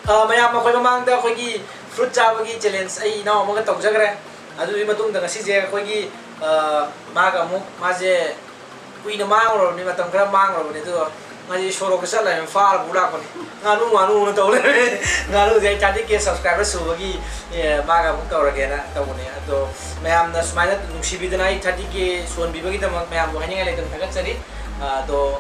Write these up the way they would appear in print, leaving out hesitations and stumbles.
mayam akhoi mamang da akhoi gi fruit chabagi challenge ai naw amaga tawjagre adu matung da ngasi je akhoi gi maga mu maje kuina mangro ni matam kra mangro ni do ngaji soro ka sala em far bula ko nganu na tawle nganu je chati ke subscriber subagi maga mu tawrage na tawne ado mayam na smaina nungsibi dana 30 ke son bibagi da mayam bo haninga le kan thagat chari do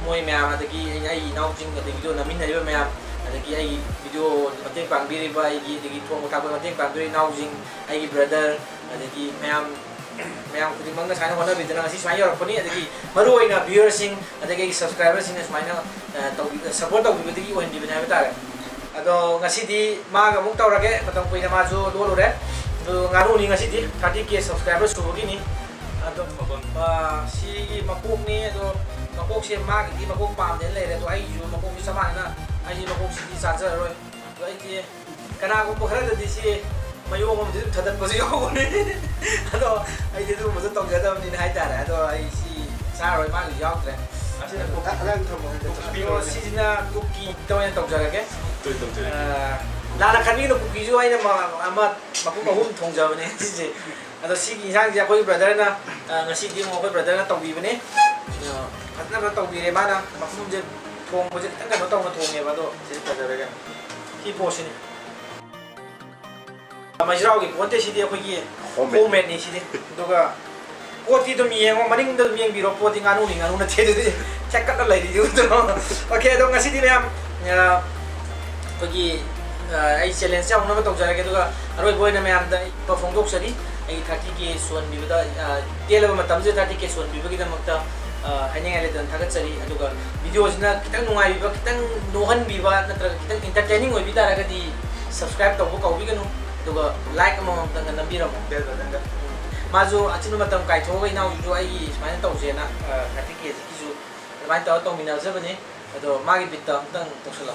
moi mayam adagi ai naw jing adagi do namin na mayam adagi ai video mateng pangbiri ba ai gi thong ta ba mateng pangbiri naw jing ai brother adagi mayam kudi mangga sana hona bidana ngasi smai yor poni adagi maru oina viewers sing adagi subscribers sing smai na support tau bidagi oin di bina beta ado ngasi di maga muk tau rage patang puina maju dulu re do ngaru ni ngasi di 30k subscribers subugi ni ado si mapuk ni ado mapuk si mag di mapuk pam den le do ai ju mapuk si sama na ai ji mapuk si sansa roi do ai ji kana ko pokhara da di si mayu ngom di thadan ko si ko ni ado ai di du mo tong ja da ni hai ta ra ado ai si sa roi ma li yaw tre asina ko alang thamo ko si na kuki to yan tong ja ra ke la la khani no kuki ju ai na ma mapuk mahum thong ja ne si ado si gi sang ja ko brother na ngasi di mo ko brother na tong bi ne atna ra tong bi re ma na mapum je thong mo je tang ka tong ma thong ne ba do si ta ja ra ke ki po si ni Majrau ki ponte sidi akhoi homemade ni sidi duga poti to mieng maning do mieng biro poti nganu na thedu de chakkat la lai di do okay do ngasi di ram akhoi ai challenge ja unna tok jara ke duga aroi boy na me am da perform dok sari ai 30 ke son bi da tela ma tam je 30 ke son bi gi da makta hanya ngale dan thagat sari aduga video jina kitang nungai bi kitang nohan bi ba natra kitang entertaining oi bi da ra ga di subscribe to ko bi ganu duga like mo tang na biro mo del da mazu achinu matam kai tho gai naw ju ai smain taw je na ngati ke ki ju mai taw tong minal se bani ado magi bitam tang tosala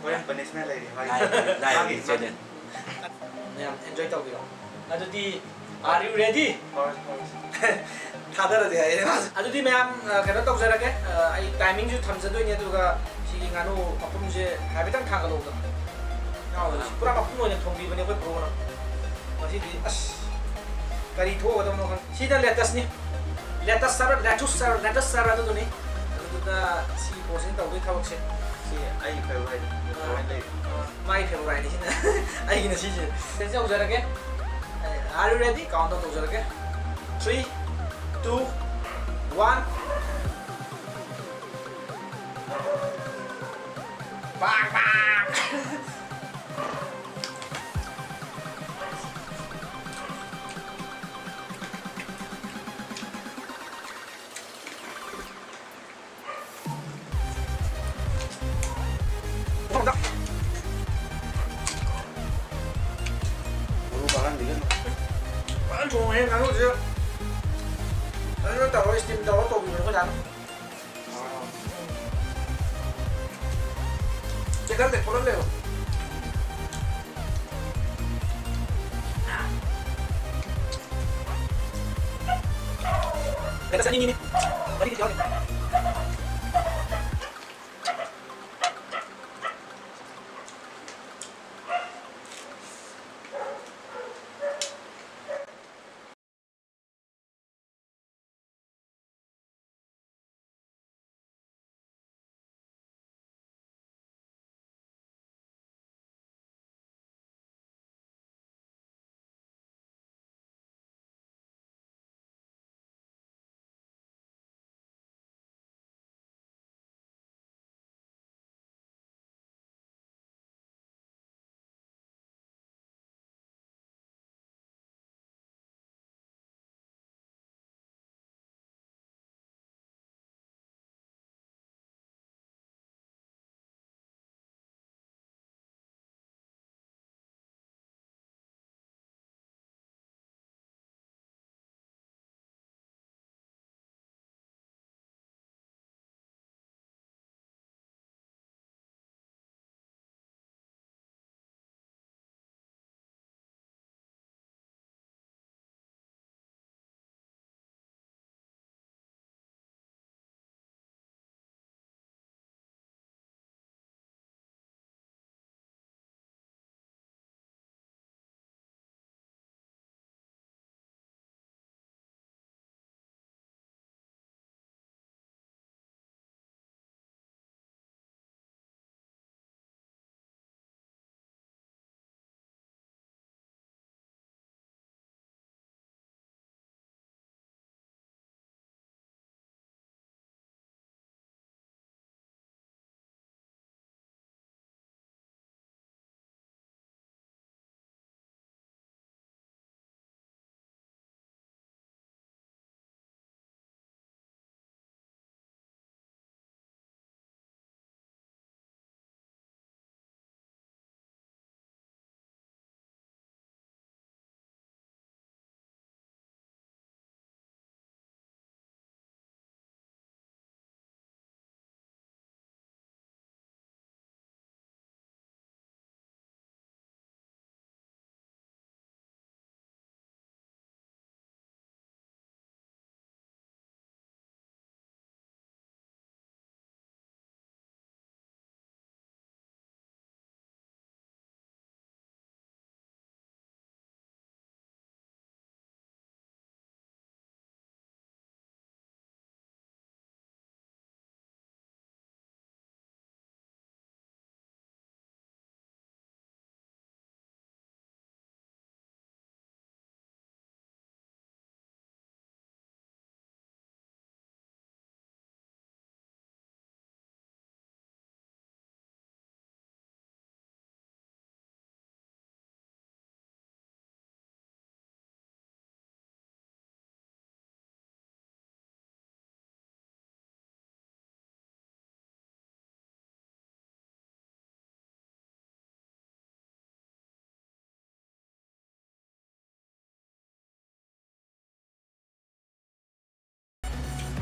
Koyan punishment lai lai je ne enjoy taw biro ado di are you ready thadara de ai ado di me am kana taw jara ke ai timing ju tham ja doi ne duga si nganu apum je habitang thagalo da pura mapung oina thongbi bani ko pro na masi di as kari tho ga dam sida latest ni latest sar adu ni adu da si posin taw gi thawak se si ai favorite my favorite ni sina ai gina si je sense au jara ke are you ready count down jara ke 3 2 1 bang bang Chung hay ngắn chưa? Nó tàu steam tàu tàu gì có dám? Chắc chắn để có lắm đều. Người ta sẽ đi. Đi đi đi.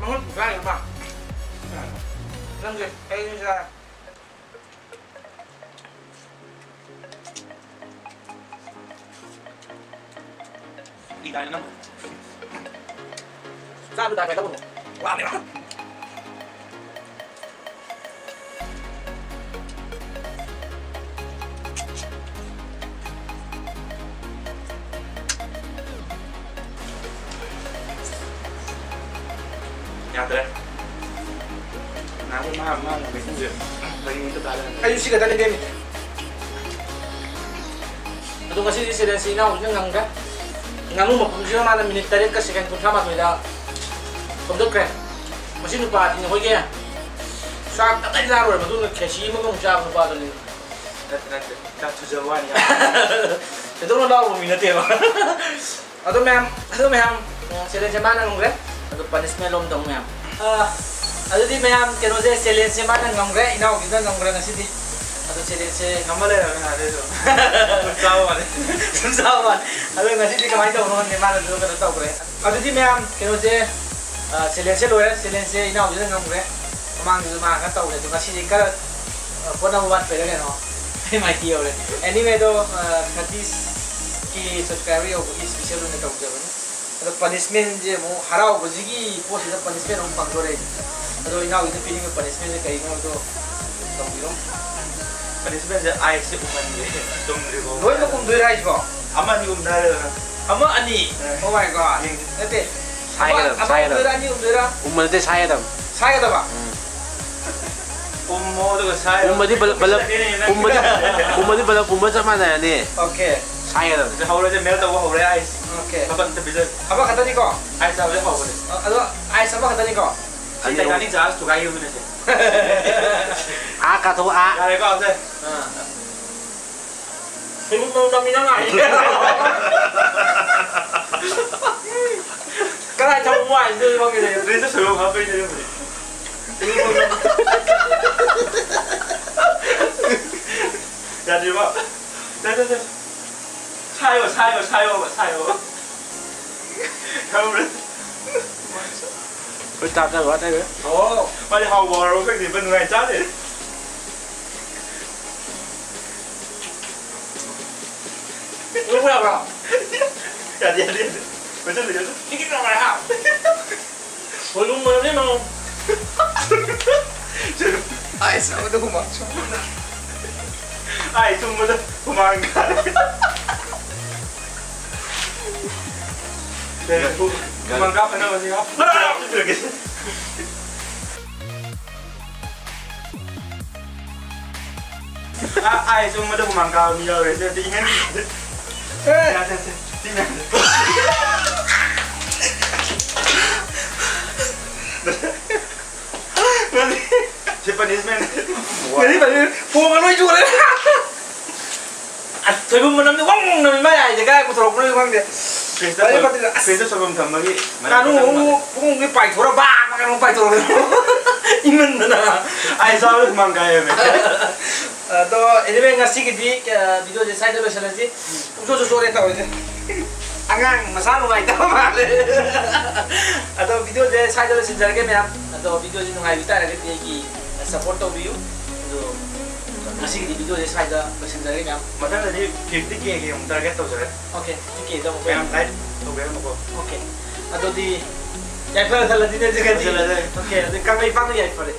Mahal bukan ya, Pak? Lanjut, ini saya. Đi tay nó nóng. Sao tôi tay mày tao buồn? Wow, này mà. Nhà tới đây. Nào cái má là mình không duyệt. Đây mình tay đây. Ayo sih kata dia ni. Aduh kasih di sini sini aku jangan ngangkat. Ngamu mau kumpulan mana minit tadi ke sekian pun sama tu dah. Pondok keren. Masih lupa di ni hoiya. Sak tak ada lalu, betul ni kasi mo kung siya lupa tu ni. Dah tu jawan ya. Itu orang lalu minit dia. Aduh ma'am, sila mana ngomong aduh panis melom dong ma'am. Aduh di ma'am keno je sila mana ngomong ina kita ngomong nasi di. Aduh sila Ngomong lah kan ada tu. Sunsawan. Sunsawan. Aduh nasi di kamay tahu orang ni mana tu kan tahu kere. Aduh di ma'am keno je sila loh ya sila ina kita ngomong Kamang tu mah kan tahu tu nasi di kan pun nama buat pera kan no. Mai dia oleh. Anyway tu hadis ki subscriber yo bagi special ni tahu jalan. Aduh punishment je mau harau bagi post itu punishment orang pangdore. Aduh ina itu feeling punishment je kayak tu tahu bilo. Punishment je air se uman je. Tum ribo. Noi mo kum doi rai ko. Aman ni dah. Ama ani. Oh my god. Nanti. Saya dah. Ani umdera. Umur itu saya dah. Saya dah pak. Umur tu saya. Umur itu umur sama mana ni? Okay. Saya dah. Jadi hau je mel tahu hau le ais. Okay. Apa tu bisa? Apa kata ni ko? Ais tahu le hau boleh. Aduh, ais apa kata ni ko? Si Titanic jahaz tu kayu ni je. A kata A. Ada kau tu. Ibu mau dominan lagi. Kerana jauh muat itu bang kita. Ini tu sebelum apa ini? Jadi pak, dah. Saya. Kamu ber. Berita dah buat apa? Oh, macam hau baru kan ni benar jadi. Lu berapa? Jadi. Betul. Ini kita berapa? Belum mana mau. Ais apa tu macam? Ai, semua tu pemangkat. Pemangkat mana masih apa? Ai, semua tu pemangkat dia rasa tinggal. Tinggal. Si punishment. Jadi balik puang anu juga le. Tapi pun mana ni wang nama mana je kan aku terus pun wang dia. Kristus sebelum tambah lagi. Anu puang ni pai thora bang makan pai thora. Iman mana. Ai selalu mangkaya me. तो anyway ngasih gini video je saya dah bersalah sih. Usul sore tahu je. Angang masalah nungai tahu malah. Atau video je saya dah bersalah ke mem. Atau video je nungai kita ada ki support to view. तो ngasih gini video je saya dah bersalah ke mem. Macam tadi 50k yang target tu saja. Okay, okay, dah mau. Yang lain tu berapa kau? Okay. Atau di yang kalau salah di ni juga di. Okay, di kami pang ni yang pada.